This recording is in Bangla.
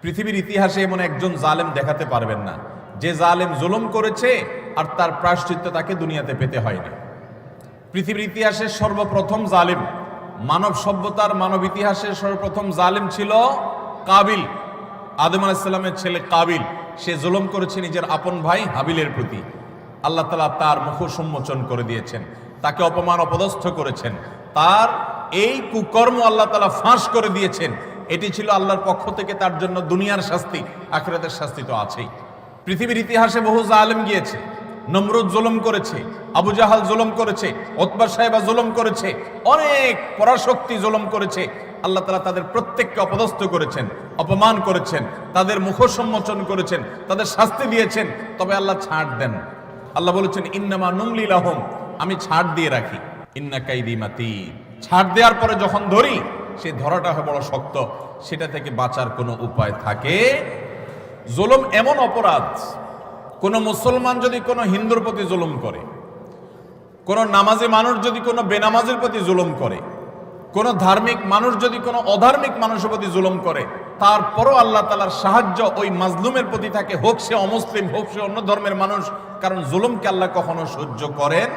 পৃথিবীর ইতিহাসে এমন একজন জালেম দেখাতে পারবেন না যে জালেম জুলুম করেছে আর তার প্রায়শ্চিত্ত তাকে দুনিয়াতে পেতে হয়নি। পৃথিবীর ইতিহাসের সর্বপ্রথম জালেম, মানব সভ্যতার মানব ইতিহাসের সর্বপ্রথম জালেম ছিল কাবিল। আদম আলাইহিস সালামের ছেলে কাবিল, সে জুলুম করেছে নিজের আপন ভাই হাবিলের প্রতি। আল্লাহ তাআলা তার মুখ উন্মোচন করে দিয়েছেন, তাকে অপমান অপদস্থ করেছেন, তার এই কুকর্ম আল্লাহ তাআলা ফাঁস করে দিয়েছেন। এটি ছিল আল্লাহর পক্ষ থেকে তার জন্য দুনিয়ার শাস্তি, আখিরাতের শাস্তি তো আছেই। পৃথিবীর ইতিহাসে বহু জালেম গিয়েছে, নমরুদ জুলুম করেছে, আবু জাহাল জুলুম করেছে, উতবা সাহেবা জুলুম করেছে, অনেক পরাশক্তি জুলুম করেছে। আল্লাহ তাআলা তাদের প্রত্যেককে অপদস্থ করেছেন, অপমান করেছেন, তাদের মুখ সম্মোচন করেছেন, তাদের শাস্তি দিয়েছেন। তবে আল্লাহ ছাড় দেন। আল্লাহ বলেছেন ইন্নামা নুমলি লাহুম, আমি ছাড় দিয়ে রাখি। ইন্না কাইদি মাতিন, ছাড় দেওয়ার পরে যখন ধরি সে ধরাটা হয় বড় শক্ত, সেটা থেকে বাঁচার কোনো উপায় থাকে। জুলুম এমন অপরাধ, কোন মুসলমান যদি কোনো হিন্দুর প্রতি জুলুম করে, কোন নামাজি মানুষ যদি কোনো বেনামাজের প্রতি জুলুম করে, কোন ধার্মিক মানুষ যদি কোনো অধার্মিক মানুষের প্রতি জুলুম করে, তারপরও আল্লাহ তাআলার সাহায্য ওই মাজলুমের প্রতি থাকে, হোক সে অমুসলিম, হোক সে অন্য ধর্মের মানুষ। কারণ জুলুমকে আল্লাহ কখনো সহ্য করেন